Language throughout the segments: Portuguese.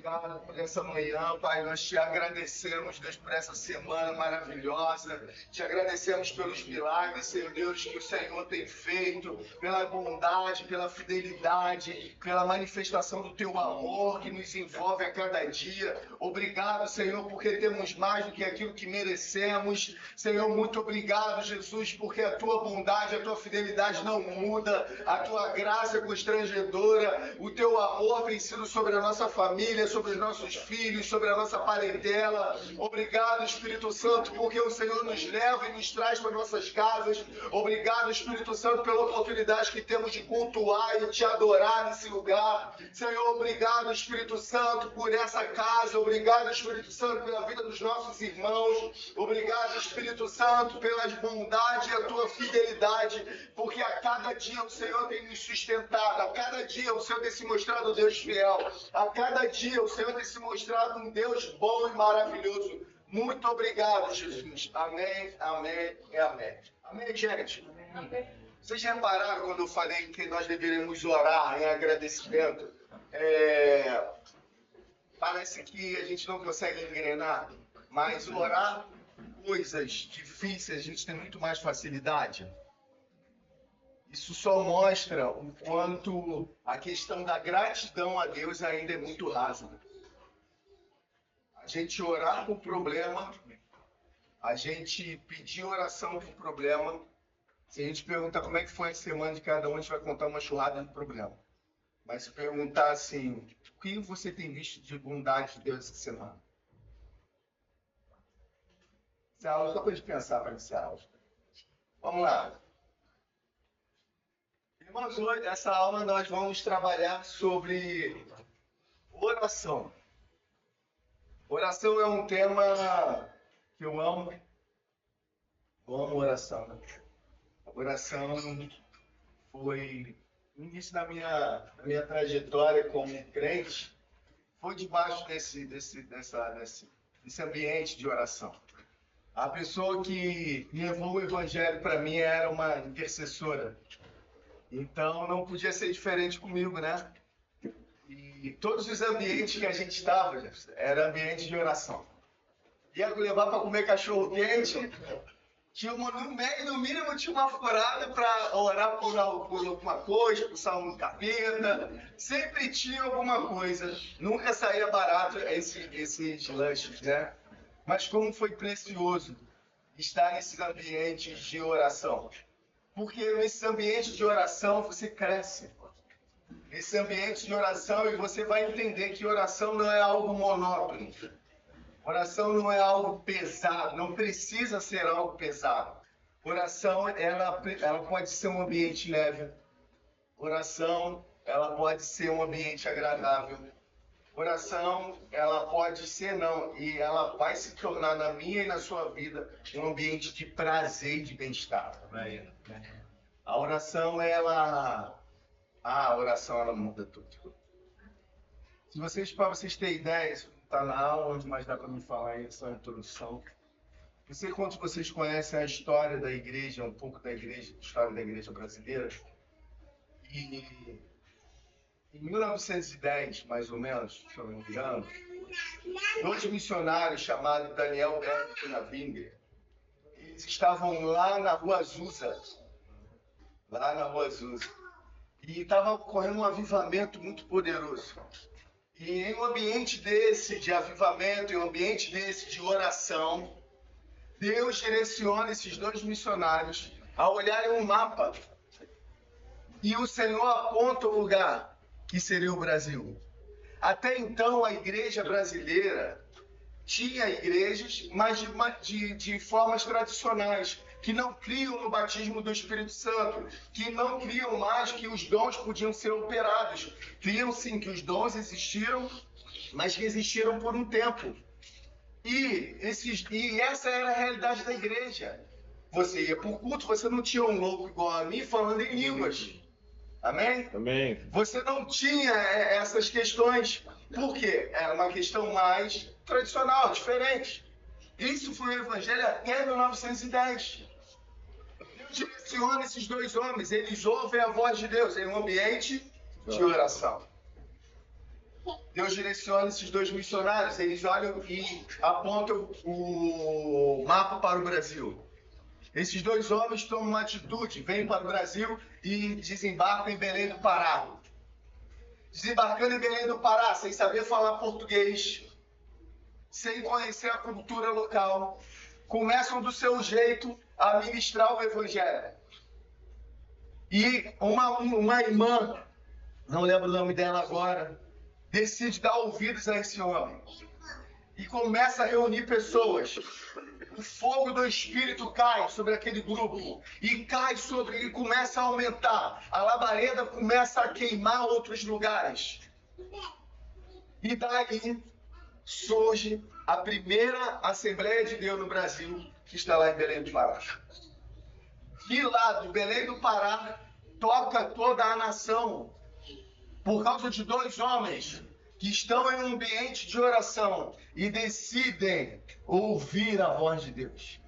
obrigado por essa manhã, Pai. Nós te agradecemos, Deus, por essa semana maravilhosa. Te agradecemos pelos milagres, Senhor Deus, que o Senhor tem feito, pela bondade, pela fidelidade, pela manifestação do teu amor que nos envolve a cada dia. Obrigado, Senhor, porque temos mais do que aquilo que merecemos. Senhor, muito obrigado, Jesus, porque a tua bondade, a tua fidelidade não muda, a tua graça é constrangedora, o teu amor tem sido sobre a nossa família, sobre os nossos filhos, sobre a nossa parentela. Obrigado, Espírito Santo, porque o Senhor nos leva e nos traz para nossas casas. Obrigado, Espírito Santo, pela oportunidade que temos de cultuar e te adorar nesse lugar. Senhor, obrigado, Espírito Santo, por essa casa. Obrigado, Espírito Santo, pela vida dos nossos irmãos. Obrigado, Espírito Santo, pela bondade e a tua fidelidade, porque a cada dia o Senhor tem nos sustentado, a cada dia o Senhor tem se mostrado um Deus fiel, a cada dia o Senhor tem se mostrado um Deus bom e maravilhoso. Muito obrigado, Jesus. Amém, amém e amém. Amém, gente? Amém. Vocês repararam quando eu falei que nós deveríamos orar em agradecimento? Parece que a gente não consegue engrenar, mas orar coisas difíceis a gente tem muito mais facilidade. Isso só mostra o quanto a questão da gratidão a Deus ainda é muito rasa. A gente orar por problema, a gente pedir oração por problema. Se a gente perguntar como é que foi a semana de cada um, a gente vai contar uma churrada de problema. Mas se perguntar assim, o que você tem visto de bondade de Deus essa semana? Essa aula só para a gente pensar para essa aula. Vamos lá. Irmãos, hoje, nessa aula nós vamos trabalhar sobre oração. Oração é um tema que eu amo. Eu amo oração. A oração foi no início da minha trajetória como crente, foi debaixo desse ambiente de oração. A pessoa que levou o evangelho para mim era uma intercessora. Então não podia ser diferente comigo, né? E todos os ambientes que a gente estava, era ambiente de oração. Ia levar para comer cachorro quente, tinha no mínimo tinha uma furada para orar por alguma coisa, por salmo do capeta. Sempre tinha alguma coisa. Nunca saía barato esses lanches, né? Mas como foi precioso estar nesses ambientes de oração. Porque nesse ambiente de oração você cresce. Nesse ambiente de oração e você vai entender que oração não é algo monótono. Oração não é algo pesado, não precisa ser algo pesado. Oração, ela pode ser um ambiente leve. Oração, ela pode ser um ambiente agradável. Oração, ela pode ser não, e ela vai se tornar na minha e na sua vida um ambiente de prazer e de bem-estar. A oração, ela muda tudo. Para vocês terem ideia, isso está na aula, mas dá para me falar aí essa introdução. Não sei quantos vocês conhecem a história da igreja, um pouco da igreja, a história da igreja brasileira. E em 1910, mais ou menos, se eu não me engano, dois missionários chamados Daniel Berg e Navinger, eles estavam lá na Rua Azusa, e estava ocorrendo um avivamento muito poderoso. E em um ambiente desse de avivamento, em um ambiente desse de oração, Deus direciona esses dois missionários a olharem um mapa. E o Senhor aponta o lugar que seria o Brasil. Até então, a igreja brasileira tinha igrejas, mas de formas tradicionais, que não criam no batismo do Espírito Santo, que não criam mais que os dons podiam ser operados. Criam sim que os dons existiram, mas que existiram por um tempo. E essa era a realidade da igreja. Você ia por culto, você não tinha um louco igual a mim falando em línguas. Amém? Amém. Você não tinha essas questões. Por quê? Era uma questão mais tradicional, diferente. Isso foi o evangelho até 1910. Deus direciona esses dois homens, eles ouvem a voz de Deus em um ambiente de oração. Deus direciona esses dois missionários, eles olham e apontam o mapa para o Brasil. Esses dois homens tomam uma atitude, vêm para o Brasil e desembarcam em Belém do Pará. Desembarcando em Belém do Pará, sem saber falar português, sem conhecer a cultura local, começam do seu jeito a ministrar o Evangelho. E uma irmã, não lembro o nome dela agora, decide dar ouvidos a esse homem. E começa a reunir pessoas. O fogo do Espírito cai sobre aquele grupo. E cai sobre ele, começa a aumentar. A labareda começa a queimar outros lugares. E daí surge a primeira Assembleia de Deus no Brasil, que está lá em Belém do Pará. De lá do Belém do Pará, toca toda a nação, por causa de dois homens que estão em um ambiente de oração e decidem ouvir a voz de Deus.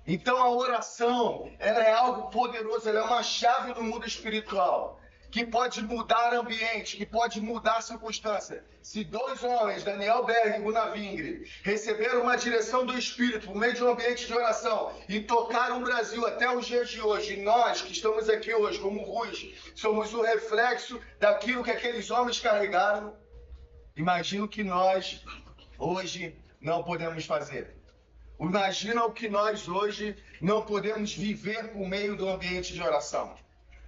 Então a oração, ela é algo poderoso, ela é uma chave no mundo espiritual, que pode mudar ambiente, que pode mudar circunstância. Se dois homens, Daniel Berg e Gunnar Vingre, receberam uma direção do Espírito por meio de um ambiente de oração e tocaram o Brasil até os dias de hoje, e nós que estamos aqui hoje, como Rus, somos o reflexo daquilo que aqueles homens carregaram, imagino que nós hoje não podemos fazer. Imagina o que nós hoje não podemos viver por meio do ambiente de oração.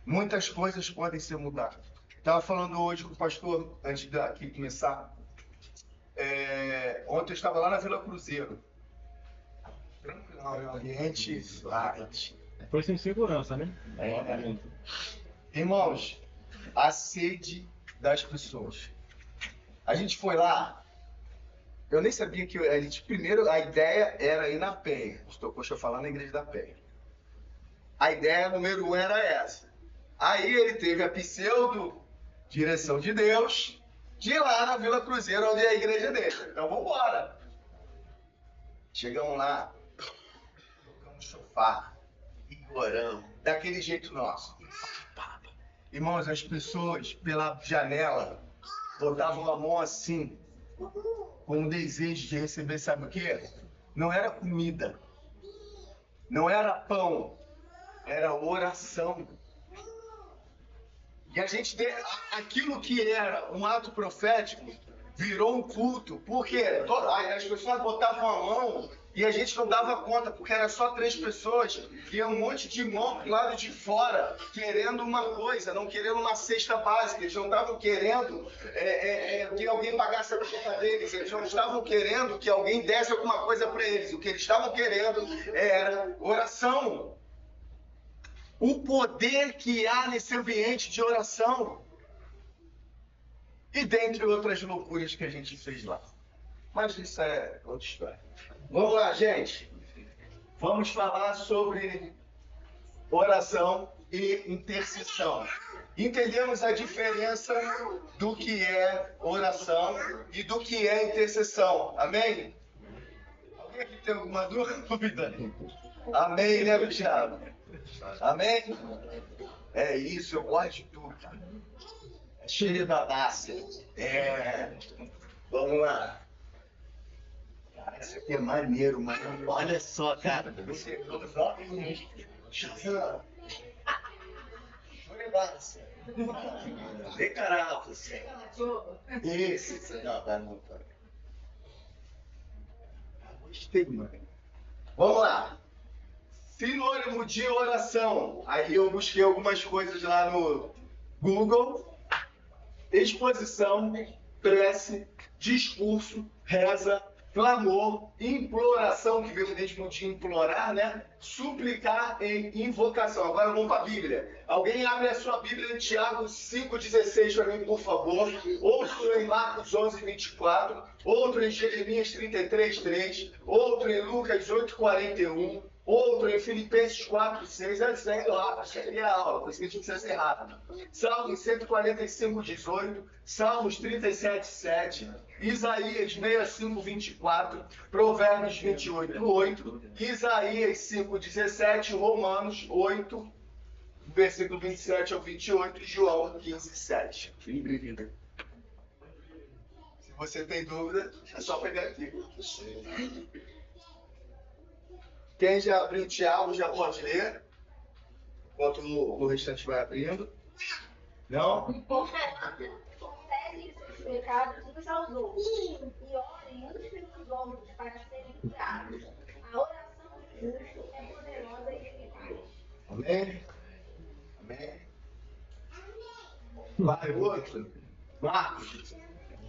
Muitas coisas podem ser mudadas. Estava falando hoje com o pastor, antes daqui começar. Ontem eu estava lá na Vila Cruzeiro. Tranquilo, ambiente light. Foi sem segurança, né? Irmãos, a sede das pessoas. A gente foi lá. Eu nem sabia que primeiro a ideia era ir na Penha. Estou falando na igreja da Penha. A ideia número 1 era essa. Aí ele teve a pseudo direção de Deus de ir lá na Vila Cruzeiro, onde é a igreja dele. Então vamos embora. Chegamos lá, tocamos sofá e oramos, daquele jeito nosso. Irmãos, as pessoas pela janela botavam a mão assim, com um desejo de receber, sabe o quê? Não era comida, não era pão, era oração. E a gente, aquilo que era um ato profético, virou um culto. Por quê? As pessoas botavam a mão e a gente não dava conta, porque era só 3 pessoas e um monte de mão do lado de fora, querendo uma coisa, não querendo uma cesta básica. Eles não estavam querendo que alguém pagasse a conta deles, eles não estavam querendo que alguém desse alguma coisa para eles. O que eles estavam querendo era oração. O poder que há nesse ambiente de oração. E dentre outras loucuras que a gente fez lá. Mas isso é outra história. Vamos lá, gente. Vamos falar sobre oração e intercessão. Entendemos a diferença do que é oração e do que é intercessão. Amém? Alguém aqui tem alguma dúvida? Amém, né, Gustavo? Amém? É isso, eu gosto de tudo. É cheio da dácia. Vamos lá. Cara, isso aqui é maneiro, mano. Olha só, cara. Você vem, caralho, você. Isso. Não. Gostei, mano. Vamos lá. Sinônimo de oração. Aí eu busquei algumas coisas lá no Google. Exposição, prece, discurso, reza, clamor, imploração, que veio desde de implorar, né? Suplicar e invocação. Agora vamos para a Bíblia. Alguém abre a sua Bíblia em Tiago 5,16 para mim, por favor. Outro em Marcos 11,24. Outro em Jeremias 33,3. Outro em Lucas 8,41. Outro em Filipenses 4,6. Antes da indo rápido, seria a aula, por isso que a gente precisa ser rápido. Salmos 145,18. Salmos 37,7. Isaías 65,24. Provérbios 28,8. Isaías 5,17. Romanos 8, versículo 27 ao 28. E João 15,7. você tem dúvida, é só pegar aqui. Quem já abriu o Tiago já pode ler, enquanto o restante vai abrindo. Não? Confessem seus pecados uns aos outros e orem uns pelos outros para serem curados. A oração do justo é poderosa e eficaz. Amém? Amém? Vai, outro. Marcos.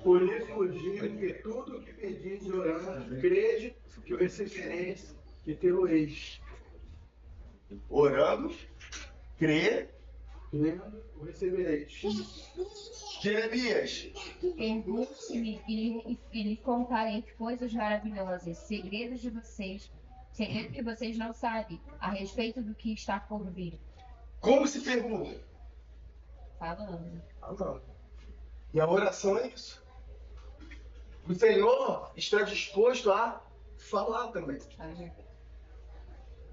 Por isso vos digo que tudo o que pedis orando, crede que o recebereis e tê-lo-eis. Orando, crê. Crendo, o recebereis. Jeremias. Pergunte-me e lhe contarei coisas maravilhosas, segredos de vocês, segredo que vocês não sabem, a respeito do que está por vir. Como se pergunta? Falando. E a oração é isso. O Senhor está disposto a falar também.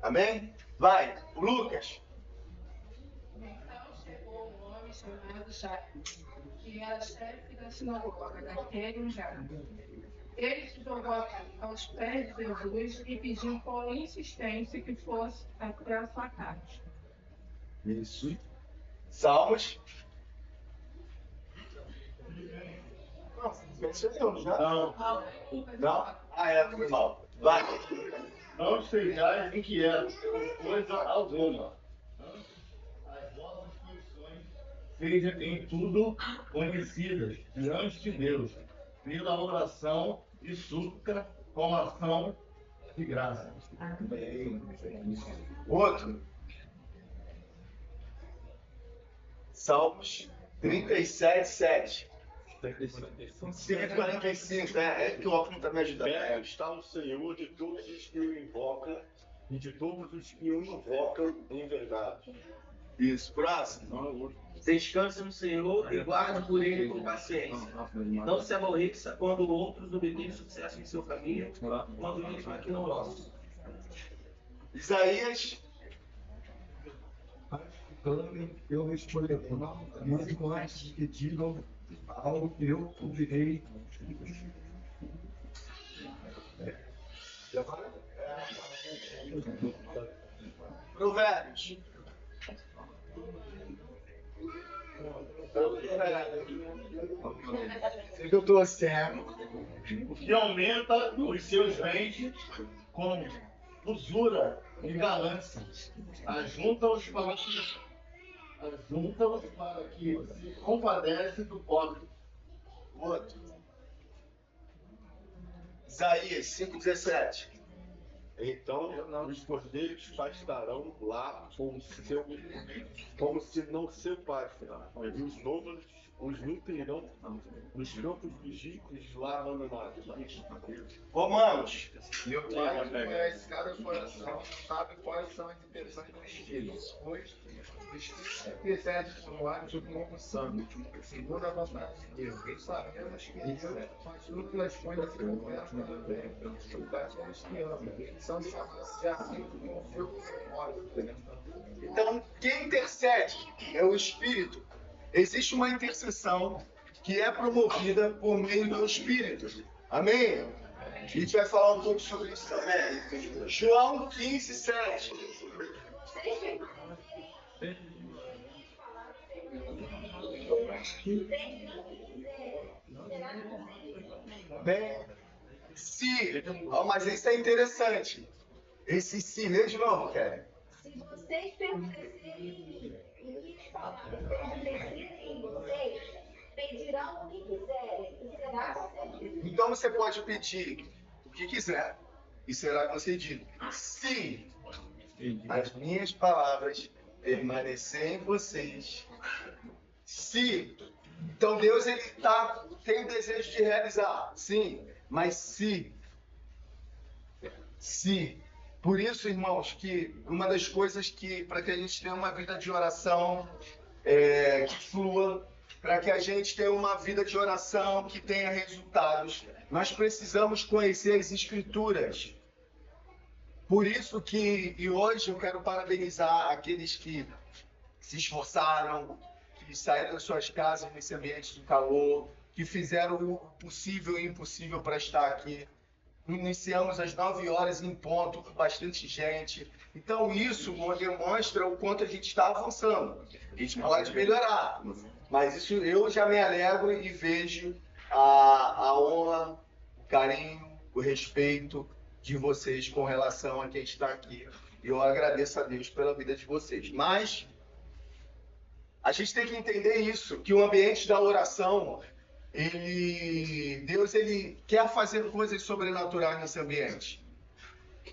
Amém? Vai, Lucas. Então chegou um homem chamado Jairo, que era chefe da sinagoga daquele lugar. Ele se jogou aos pés de Jesus e pediu com insistência que fosse até a sua casa. Isso. Salmos. Não, percebemos, já? Não, Não? Ah, é, foi mal. Vai. não sejais inquietos por coisa alguma. As vossas petições sejam em tudo conhecidas diante de Deus, pela oração e súplica com ação de graça. Outro. Salmos 37, 7. 145, é que o óculos não está me ajudando. Perto está o Senhor de todos os que o invocam e de todos os que o invocam em verdade. Isso, próximo. Descanse no Senhor e guarde por ele com paciência. Não se aborreça quando outros obtêm sucesso em seu caminho, quando eles maquinam nosso. Isaías. Eu responderei, mesmo antes que digam algo, eu ouvirei. Provérbios. Sei que eu tô cego. O que aumenta os seus bens com usura e ganância. Ajunta-os para que se compadece do pobre. Outro. Isaías 5,17. Então os cordeiros pastarão lá como se não se pastam, e os novos os nutrirão nos campos dos ricos lá abandonados. Romanos. Meu Pai conhece cada coração, sabe quais são as intenções dos filhos, pois o Espírito intercede por nós como santo, segundo a vontade de Deus. E sabemos que Deus faz tudo pelas coisas que conversam também, daqueles que amam, são chamados de assim como o seu propósito. Então, quem intercede é o Espírito. Existe uma intercessão que é promovida por meio do Espírito. Amém? A gente vai falar um pouco sobre isso também. João 15, 7. Bem, se... Oh, mas isso é interessante. Esse se, lê de novo, Kevin. Se vocês permanecerem em minhas palavras, permanecerem em vocês, pedirão o que quiserem e será concedido. Então você pode pedir o que quiser e será concedido. Se as minhas palavras permanecerem em vocês, se. Então Deus ele tem o desejo de realizar, sim, mas se. Por isso, irmãos, que uma das coisas que, para que a gente tenha uma vida de oração que flua, para que a gente tenha uma vida de oração que tenha resultados, nós precisamos conhecer as Escrituras. Por isso que, e hoje eu quero parabenizar aqueles que se esforçaram, que saíram das suas casas nesse ambiente de calor, que que fizeram o possível e o impossível para estar aqui. Iniciamos às 9 horas em ponto, com bastante gente. Então isso demonstra o quanto a gente está avançando. A gente pode melhorar, mas isso eu já me alegro e vejo a honra, o carinho, o respeito de vocês com relação a quem está aqui. Eu agradeço a Deus pela vida de vocês. Mas a gente tem que entender isso, que o ambiente da oração, Deus ele quer fazer coisas sobrenaturais nesse ambiente.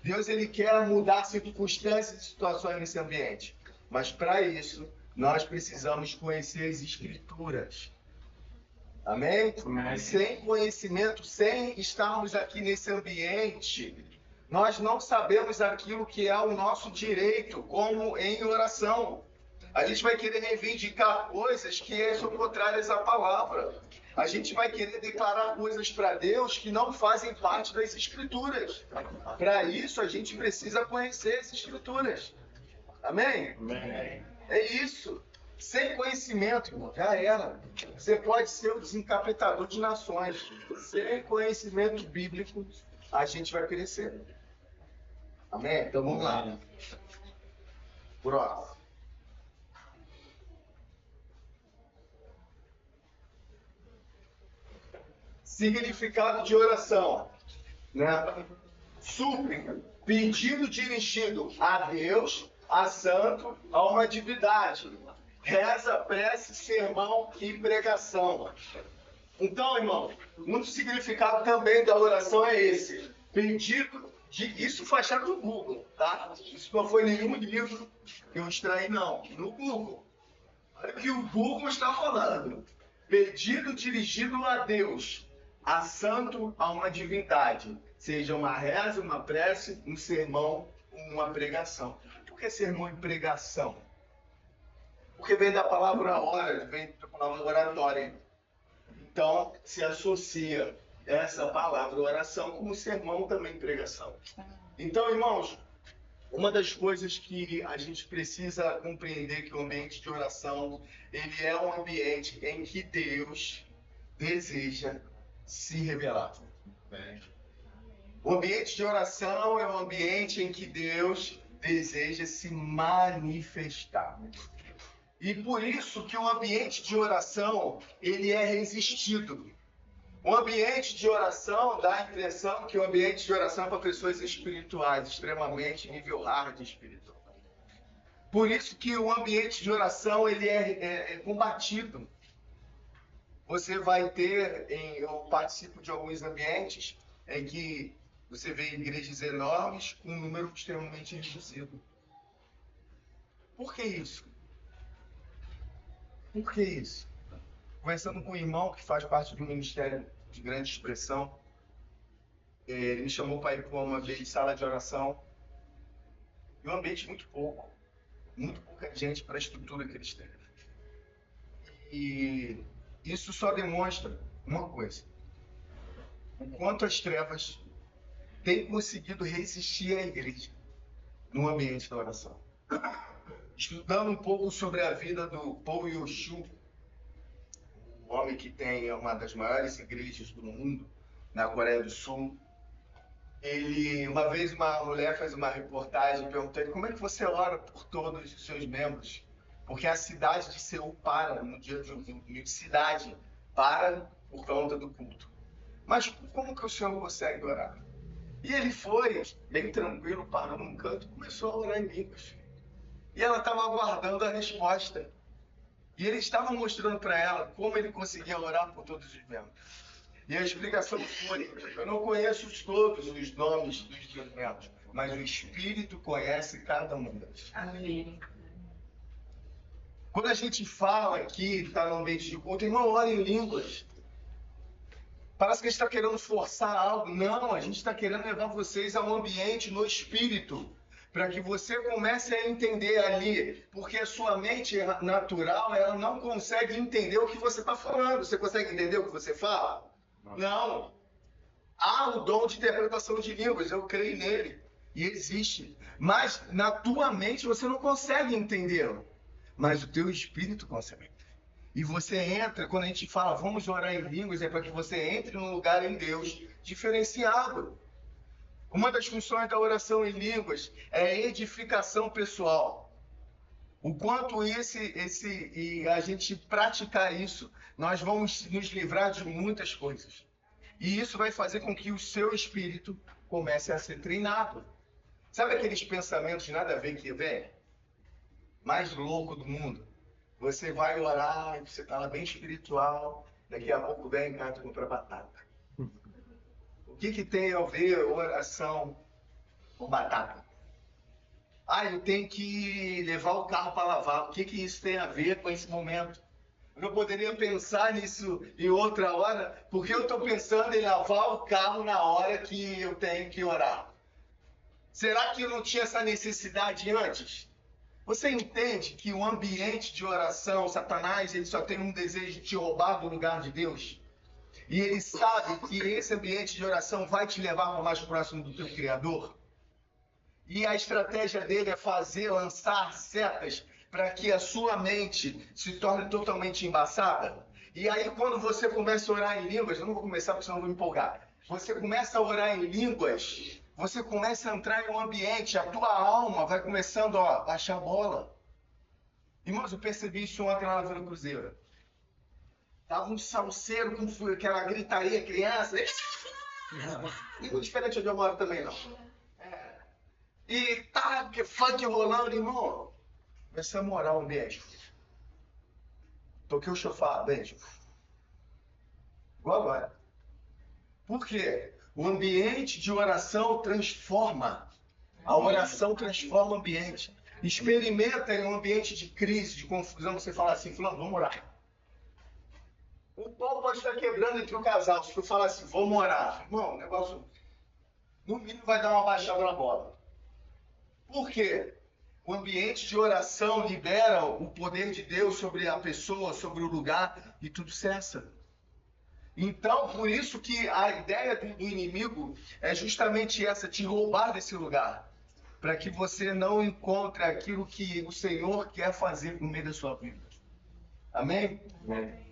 Deus ele quer mudar circunstâncias e situações nesse ambiente. Mas para isso, nós precisamos conhecer as Escrituras. Amém? Amém. Sem conhecimento, sem estarmos aqui nesse ambiente, nós não sabemos aquilo que é o nosso direito, como em oração. A gente vai querer reivindicar coisas que são contrárias à palavra. A gente vai querer declarar coisas para Deus que não fazem parte das Escrituras. Para isso, a gente precisa conhecer as Escrituras. Amém? Amém. É isso. Sem conhecimento, irmão, já era. Você pode ser o desencapetador de nações. Sem conhecimento bíblico, a gente vai crescer. Amém? Então vamos lá. Próximo. Significado de oração, né? Súplica, pedido dirigido a Deus, a santo, a uma divindade. Reza, prece, sermão e pregação. Então, irmão, um significado também da oração é esse. Pedido de... Isso foi achado no Google, tá? Isso não foi nenhum livro que eu extraí, não. No Google. Olha o que o Google está falando. Pedido dirigido a Deus, a santo, a uma divindade. Seja uma reza, uma prece, um sermão, uma pregação. Por que sermão e pregação? Porque vem da palavra ora, vem da palavra oratória. Então, se associa essa palavra oração como sermão também pregação. Então, irmãos, uma das coisas que a gente precisa compreender que o ambiente de oração, ele é um ambiente em que Deus deseja se revelar. O ambiente de oração é um ambiente em que Deus deseja se manifestar. E por isso que o ambiente de oração, ele é resistido. O ambiente de oração dá a impressão que o ambiente de oração é para pessoas espirituais, extremamente nível hard espiritual. Por isso que o ambiente de oração, ele é combatido. Você vai ter, eu participo de alguns ambientes em que você vê igrejas enormes com um número extremamente reduzido. Por que isso? Por que isso? Conversando com um irmão que faz parte do Ministério de Grande Expressão, ele me chamou para ir para uma vez sala de oração, e um ambiente muito pouca gente para a estrutura que eles têm. E isso só demonstra uma coisa: o quanto as trevas têm conseguido resistir à igreja no ambiente da oração. Estudando um pouco sobre a vida do Paul Yoshu, o homem que tem uma das maiores igrejas do mundo, na Coreia do Sul, uma vez uma mulher fez uma reportagem e perguntou ele: como é que você ora por todos os seus membros? Porque a cidade de Seul para, no dia de cidade, para por conta do culto. Mas como que o senhor consegue orar? E ele foi, bem tranquilo, parou num canto e começou a orar em línguas. E ela estava aguardando a resposta. E ele estava mostrando para ela como ele conseguia orar por todos os membros. E a explicação foi: eu não conheço todos os nomes dos meus membros, mas o Espírito conhece cada um deles. Amém. Quando a gente fala aqui, está no ambiente de culto, irmão, ora em línguas. Parece que a gente está querendo forçar algo. Não, a gente está querendo levar vocês a um ambiente no Espírito, para que você comece a entender ali, porque a sua mente natural, ela não consegue entender o que você está falando. Você consegue entender o que você fala? Não. Há o dom de interpretação de línguas, eu creio nele, e existe. Mas na tua mente você não consegue entendê-lo, mas o teu espírito consegue. E você entra, quando a gente fala vamos orar em línguas, é para que você entre num lugar em Deus diferenciado. Uma das funções da oração em línguas é a edificação pessoal. O quanto e a gente praticar isso, nós vamos nos livrar de muitas coisas. E isso vai fazer com que o seu espírito comece a ser treinado. Sabe aqueles pensamentos de nada a ver que vem? Mais louco do mundo. Você vai orar, você está lá bem espiritual, daqui a pouco vem cá tu compra batata. O que tem a ver oração com batata? Eu tenho que levar o carro para lavar. O que isso tem a ver com esse momento? Eu não poderia pensar nisso em outra hora, porque eu estou pensando em lavar o carro na hora que eu tenho que orar. Será que eu não tinha essa necessidade antes? Você entende que o ambiente de oração, Satanás, ele só tem um desejo de te roubar do lugar de Deus? E ele sabe que esse ambiente de oração vai te levar para mais próximo do teu Criador? E a estratégia dele é lançar setas para que a sua mente se torne totalmente embaçada. E aí quando você começa a orar em línguas, eu não vou começar porque senão eu vou me empolgar. Você começa a orar em línguas, você começa a entrar em um ambiente, a tua alma vai começando a baixar a bola. Irmãos, eu percebi isso ontem lá na Vila Cruzeiro. Tava um salseiro com aquela gritaria, criança. Não diferente de onde eu moro também, não. E tá, que funk rolando, irmão. Começamos a orar um beijo. Toquei o chofar, beijo. Igual agora. Por quê? O ambiente de oração transforma. A oração transforma o ambiente. Experimenta em um ambiente de crise, de confusão, você fala assim, vamos orar. O pau pode estar quebrando entre o casal. Se tu falar assim, vamos orar. Irmão, o negócio, no mínimo, vai dar uma baixada na bola. Por quê? O ambiente de oração libera o poder de Deus sobre a pessoa, sobre o lugar, e tudo cessa. Então, por isso que a ideia do inimigo é justamente essa, te roubar desse lugar. Para que você não encontre aquilo que o Senhor quer fazer no meio da sua vida. Amém? Amém.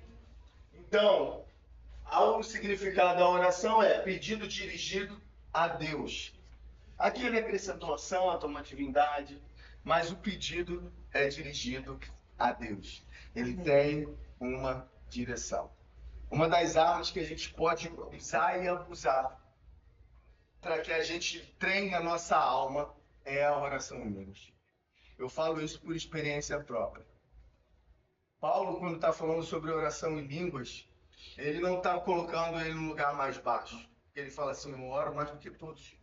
Então, o significado da oração é pedido dirigido a Deus. Aqui ele acrescentou a santa, uma divindade, mas o pedido é dirigido a Deus. Ele tem uma direção. Uma das armas que a gente pode usar e abusar para que a gente treine a nossa alma é a oração em línguas. Eu falo isso por experiência própria. Paulo, quando está falando sobre oração em línguas, ele não está colocando ele no lugar mais baixo. Ele fala assim, eu oro mais do que todos.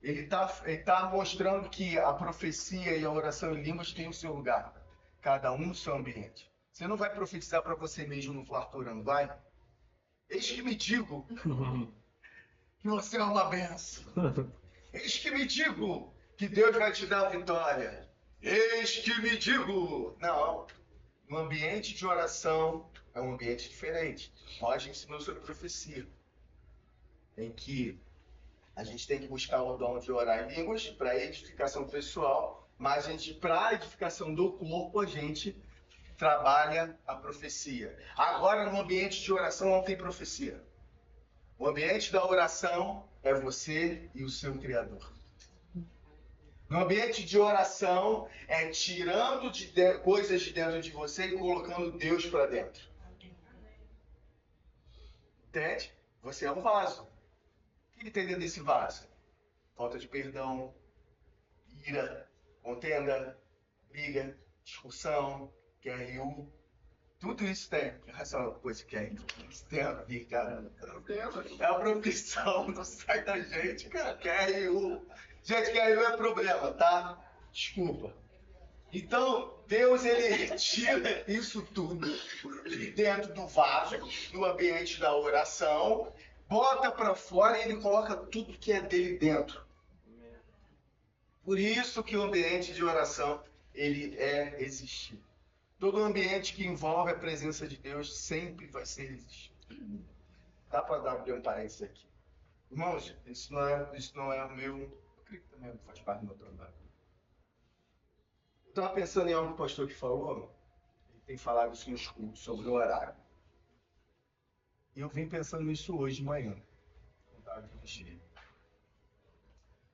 Ele tá mostrando que a profecia e a oração em línguas têm o seu lugar. Cada um no seu ambiente. Você não vai profetizar para você mesmo no quarto orando, vai? Eis que me digo que você é uma benção. Eis que me digo que Deus vai te dar a vitória. Eis que me digo. Não. No ambiente de oração é um ambiente diferente. Nós ensinamos sobre profecia. Em que a gente tem que buscar o dom de orar em línguas para edificação pessoal, mas para a edificação do corpo a gente trabalha a profecia. Agora, no ambiente de oração não tem profecia. O ambiente da oração é você e o seu Criador. No ambiente de oração é tirando coisas de dentro de você e colocando Deus para dentro. Entende? Você é um vaso. O que tem dentro desse vaso? Falta de perdão, ira, contenda, briga, discussão, QRU. Tudo isso tem. Essa é uma coisa que tem a ver, cara. É a profissão, não sai da gente, cara. QRU. Gente, QRU é problema, tá? Desculpa. Então, Deus, ele tira isso tudo de dentro do vaso, no ambiente da oração, bota para fora e ele coloca tudo que é dele dentro. Por isso que o ambiente de oração, ele é existir. Todo ambiente que envolve a presença de Deus sempre vai ser existir. Dá para dar um parênteses aqui. Irmãos, isso não é o meu... Eu creio que também faz parte do meu trabalho. Eu estava pensando em algo que o pastor que falou. Ele tem falado isso nos cultos, sobre o horário. E eu vim pensando nisso hoje de manhã.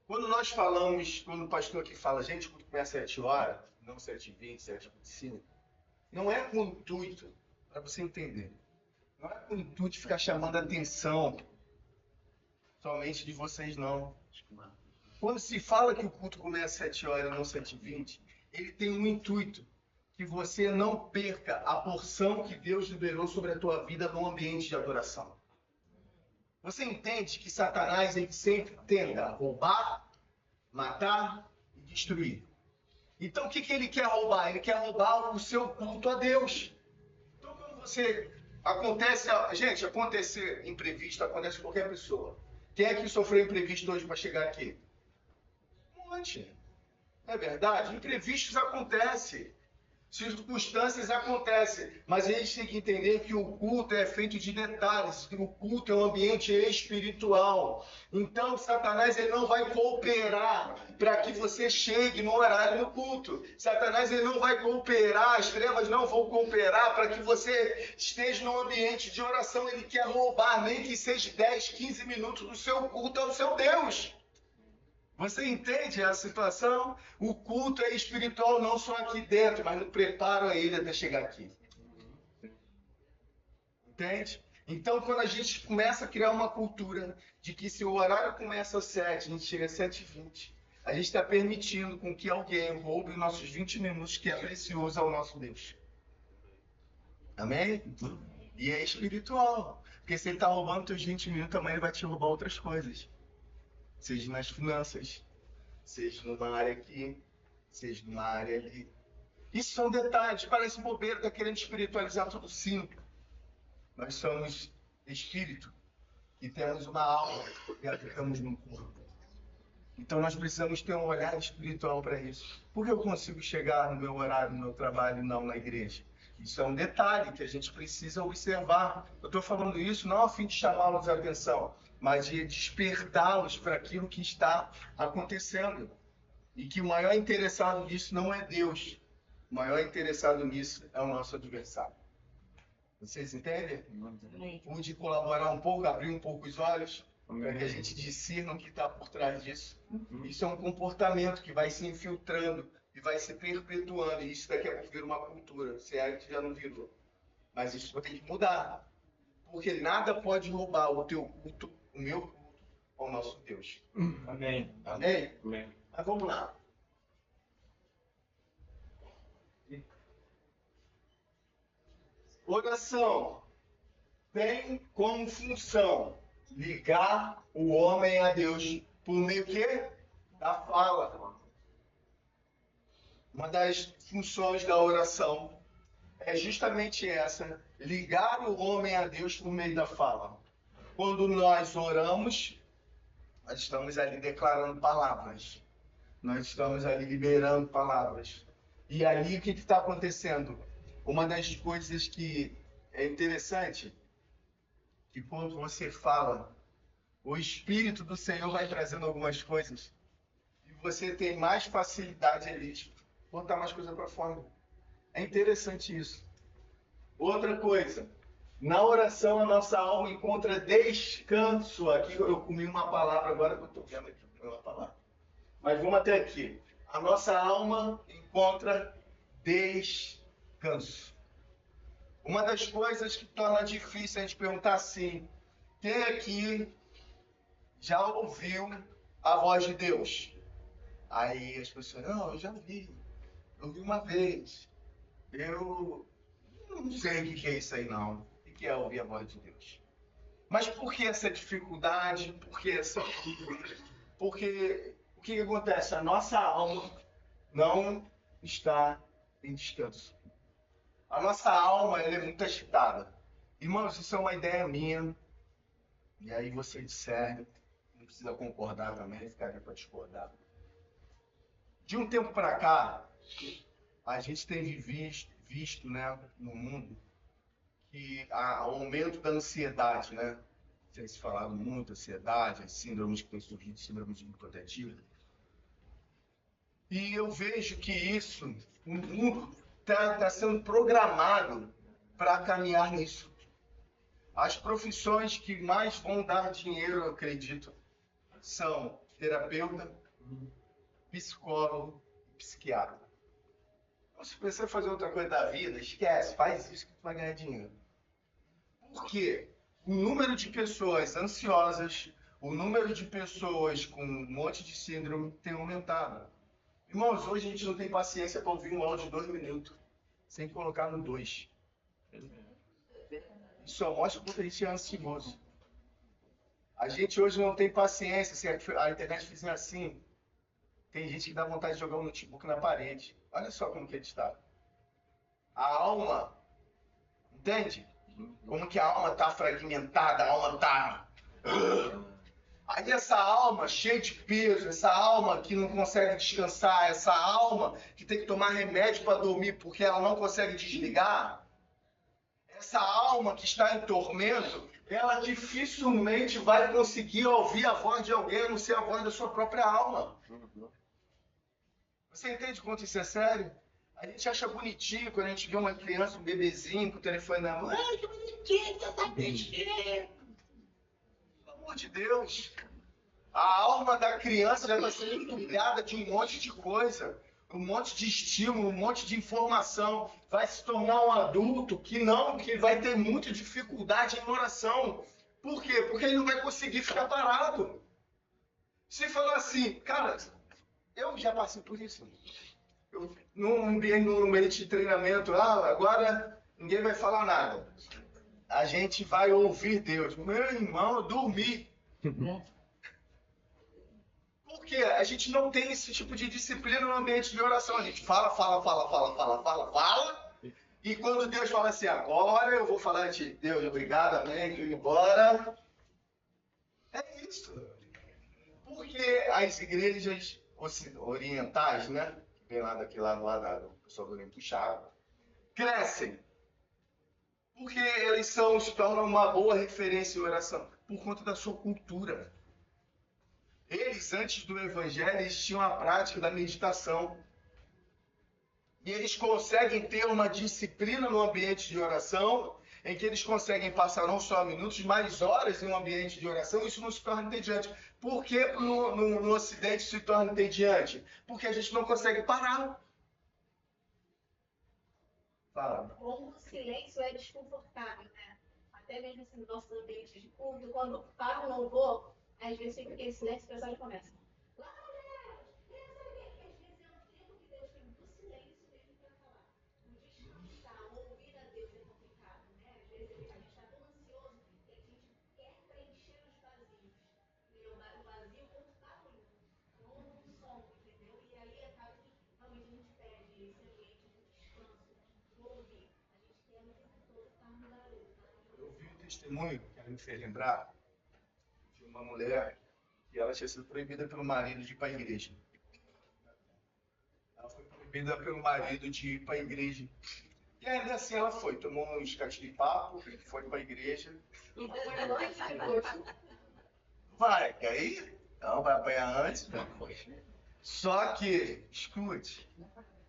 Quando nós falamos, quando o pastor aqui fala, gente, quando começa às 7 horas, não 7h20, 7h25, não é com o intuito, para você entender, não é com o intuito de ficar chamando a atenção somente de vocês, não. Quando se fala que o culto começa às 7 horas, não 7h20, ele tem um intuito, que você não perca a porção que Deus liberou sobre a tua vida no ambiente de adoração. Você entende que Satanás ele sempre tenta roubar, matar e destruir. Então o que ele quer roubar? Ele quer roubar o seu culto a Deus. Então quando você gente, acontecer imprevisto, acontece com qualquer pessoa. Quem é que sofreu imprevisto hoje para chegar aqui? Um monte. Não é verdade? Imprevistos acontecem. Circunstâncias acontecem, mas a gente tem que entender que o culto é feito de detalhes, que o culto é um ambiente espiritual. Então, Satanás ele não vai cooperar para que você chegue no horário do culto. Satanás ele não vai cooperar, as trevas não vão cooperar para que você esteja no ambiente de oração. Ele quer roubar, nem que seja 10, 15 minutos do seu culto ao seu Deus. Você entende a situação? O culto é espiritual não só aqui dentro, mas no preparo a ele até chegar aqui. Entende? Então, quando a gente começa a criar uma cultura de que se o horário começa às 7, a gente chega às 7h20, a gente está permitindo com que alguém roube nossos 20 minutos que é precioso ao nosso Deus. Amém? E é espiritual. Porque se ele está roubando teus 20 minutos, também ele vai te roubar outras coisas. Seja nas finanças, seja numa área aqui, seja numa área ali. Isso são detalhes, parece bobeira, está querendo espiritualizar tudo simples. Nós somos espírito e temos uma alma e habitamos num corpo. Então nós precisamos ter um olhar espiritual para isso. Por que eu consigo chegar no meu horário, no meu trabalho, não na igreja? Isso é um detalhe que a gente precisa observar. Eu estou falando isso não a fim de chamá-los a atenção, mas de despertá-los para aquilo que está acontecendo. E que o maior interessado nisso não é Deus. O maior interessado nisso é o nosso adversário. Vocês entendem? Pude colaborar um pouco, abrir um pouco os olhos, para que a gente discirna o que está por trás disso. Isso é um comportamento que vai se infiltrando e vai se perpetuando. E isso daqui a pouco vira uma cultura. Se é que já não virou. Mas isso tem que mudar. Porque nada pode roubar o teu culto, o meu culto, ao nosso Deus. Amém. Amém? Amém. Mas vamos lá. Oração tem como função ligar o homem a Deus por meio quê? Da fala. Uma das funções da oração é justamente essa, ligar o homem a Deus por meio da fala. Quando nós oramos, nós estamos ali declarando palavras. Nós estamos ali liberando palavras. E ali o que está acontecendo? Uma das coisas que é interessante, que quando você fala, o Espírito do Senhor vai trazendo algumas coisas. E você tem mais facilidade ali de botar mais coisa para fora. É interessante isso. Outra coisa, na oração a nossa alma encontra descanso. Aqui eu comi uma palavra agora que eu estou vendo aqui uma palavra. Mas vamos até aqui. A nossa alma encontra descanso. Uma das coisas que torna difícil a gente perguntar assim, quem aqui já ouviu a voz de Deus? Aí as pessoas, não, eu já vi. Eu vi uma vez. Eu não sei o que é isso aí não. O que é ouvir a voz de Deus? Mas por que essa dificuldade? Por que essa... Porque o que acontece? A nossa alma não está em descanso. A nossa alma ela é muito agitada. Irmãos, isso é uma ideia minha. E aí você discerne. Não precisa concordar também, ficar aqui para discordar. De um tempo para cá, a gente tem visto, né, no mundo que há um aumento da ansiedade, né? Tem se falado muito, ansiedade, as síndromes que têm surgido, síndromes de hipotetiva. E eu vejo que isso, o mundo está sendo programado para caminhar nisso. As profissões que mais vão dar dinheiro, eu acredito, são terapeuta, psicólogo e psiquiatra. Então, se você fazer outra coisa da vida, esquece, faz isso que tu vai ganhar dinheiro. Por quê? O número de pessoas ansiosas, o número de pessoas com um monte de síndrome tem aumentado. Irmãos, hoje a gente não tem paciência para ouvir um áudio de 2 minutos, sem colocar no 2. Isso só mostra quanto a gente é ansioso. A gente hoje não tem paciência, se a internet fizer assim, tem gente que dá vontade de jogar o notebook na parede. Olha só como que a gente está. A alma, entende? Como que a alma está fragmentada, a alma está... Aí essa alma cheia de peso, essa alma que não consegue descansar, essa alma que tem que tomar remédio para dormir porque ela não consegue desligar, essa alma que está em tormento, ela dificilmente vai conseguir ouvir a voz de alguém, a não ser a voz da sua própria alma. Você entende quanto isso é sério? A gente acha bonitinho quando a gente vê uma criança, um bebezinho com o telefone na mão. Ai, que bonitinho, você tá mexendo. Pelo amor de Deus. A alma da criança já está sendo entulhada de um monte de coisa. Um monte de estímulo, um monte de informação. Vai se tornar um adulto que vai ter muita dificuldade em oração. Por quê? Porque ele não vai conseguir ficar parado. Se falar assim, cara, eu já passei por isso. Num ambiente de treinamento, agora ninguém vai falar nada. A gente vai ouvir Deus. Meu irmão, eu dormi. Porque a gente não tem esse tipo de disciplina no ambiente de oração. A gente fala. E quando Deus fala assim, agora eu vou falar de Deus, obrigado, amém, estou indo embora. É isso. Porque as igrejas orientais, né? Que vem lá daquele lado do pessoal do Oriente Puxado, crescem. Porque eles se tornam uma boa referência em oração. Por conta da sua cultura. Eles, antes do Evangelho, eles tinham a prática da meditação. E eles conseguem ter uma disciplina no ambiente de oração, em que eles conseguem passar não só minutos, mas horas em um ambiente de oração, e isso não se torna entediante. Por que no Ocidente se torna entediante? Porque a gente não consegue parar. Fala. Como o silêncio é desconfortável, né? Até mesmo assim, no nosso ambiente de culto, quando para o louvor, às vezes fica aquele silêncio e o pessoal já começa. Glória a Deus! Às vezes é um tempo que Deus tem do silêncio mesmo para falar. O descansar, ouvir a Deus é complicado, né? Às vezes a gente está tão ansioso que a gente quer preencher os vazios. E o vazio como barulho, como um som, entendeu? E aí acaba que realmente a gente perde esse ambiente de descanso, de ouvir. A gente quer o tempo todo estar no barulho. Eu vi um testemunho que me fez lembrar de uma mulher que ela tinha sido proibida pelo marido de ir para a igreja. Ela foi proibida pelo marido de ir para a igreja. E ainda assim ela foi, tomou uns caixas de papo, foi para a igreja. Vai, quer ir? Não, vai apanhar antes? Não. Só que, escute,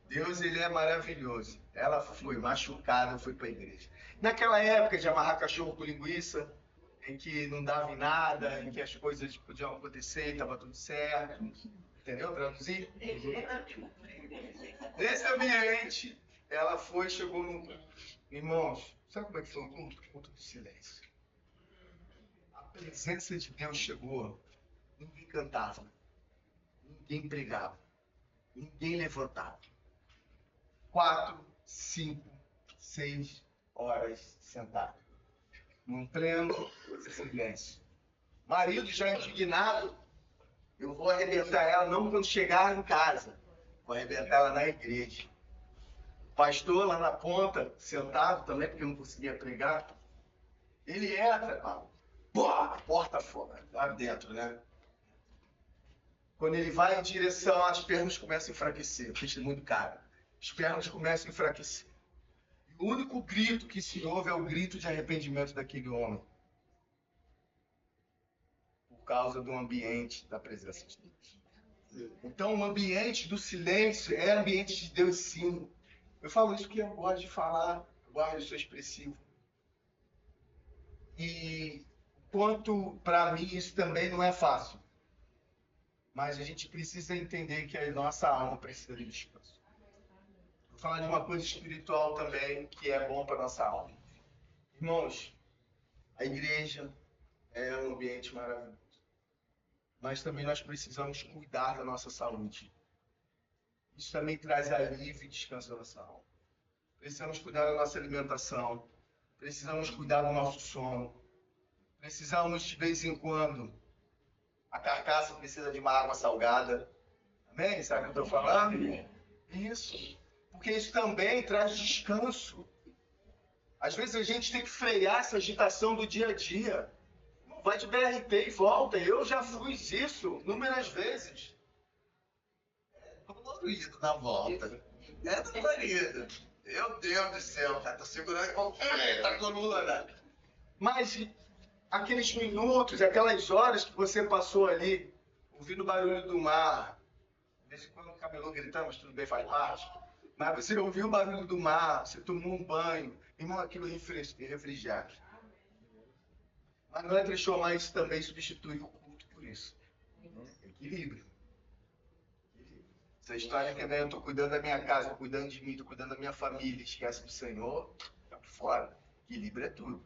Deus ele é maravilhoso. Ela foi machucada, foi para a igreja. Naquela época de amarrar cachorro com linguiça, em que não dava em nada, em que as coisas podiam acontecer e estava tudo certo. Entendeu? Traduzir? Nesse ambiente, ela foi, chegou no... Irmãos, sabe como é que foi o culto? Culto de silêncio. A presença de Deus chegou, ninguém cantava, ninguém pregava, ninguém levantava. 4, 5, 6 horas sentado. Num pleno silêncio. Marido já indignado, eu vou arrebentar ela não quando chegar em casa, vou arrebentar ela na igreja. Pastor lá na ponta, sentado também, porque eu não conseguia pregar, ele entra, a porta fora, lá dentro, né? Quando ele vai em direção, as pernas começam a enfraquecer, testemunho do cara. As pernas começam a enfraquecer. O único grito que se ouve é o grito de arrependimento daquele homem. Por causa do ambiente da presença de Deus. Então, o ambiente do silêncio é ambiente de Deus, sim. Eu falo isso porque eu gosto de falar, eu gosto de ser expressivo. E quanto para mim isso também não é fácil. Mas a gente precisa entender que a nossa alma precisa de descanso. Vou falar de uma coisa espiritual também que é bom para nossa alma. Irmãos, a igreja é um ambiente maravilhoso. Mas também nós precisamos cuidar da nossa saúde. Isso também traz alívio e descanso da nossa alma. Precisamos cuidar da nossa alimentação. Precisamos cuidar do nosso sono. Precisamos, de vez em quando, a carcaça precisa de uma água salgada. Amém? Sabe o que eu estou falando? Isso. Porque isso também traz descanso. Às vezes a gente tem que frear essa agitação do dia a dia. Vai de BRT e volta. Eu já fiz isso inúmeras vezes. É dolorido na volta. É dolorido. Meu Deus do céu, cara. Tô segurando com a coluna. Mas aqueles minutos, aquelas horas que você passou ali, ouvindo o barulho do mar, de vez em quando o cabelo gritando, mas tudo bem, faz parte. Mas você ouviu o barulho do mar, você tomou um banho, irmão, aquilo refrigera. Mas não é transformar isso também, substituir o culto por isso. Equilíbrio. Essa história que eu estou cuidando da minha casa, cuidando de mim, estou cuidando da minha família, esquece do Senhor, tá por fora. Equilíbrio é tudo.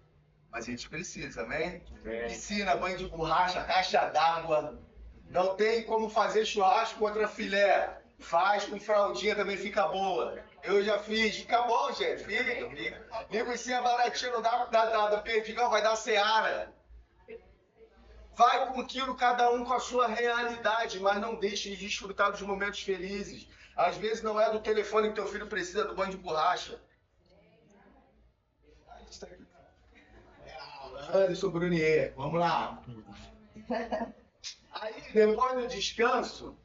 Mas a gente precisa, amém? Piscina, banho de borracha, caixa d'água. Não tem como fazer churrasco contra filé. Faz com fraldinha, também fica boa. Eu já fiz, fica bom, gente. Fica. Linguiça baratinha, não dá perdigão, vai dar seara. Vai com um quilo cada um com a sua realidade, mas não deixe de desfrutar dos momentos felizes. Às vezes não é do telefone que teu filho precisa, do banho de borracha. Anderson Brunier, vamos lá. Aí, depois do descanso,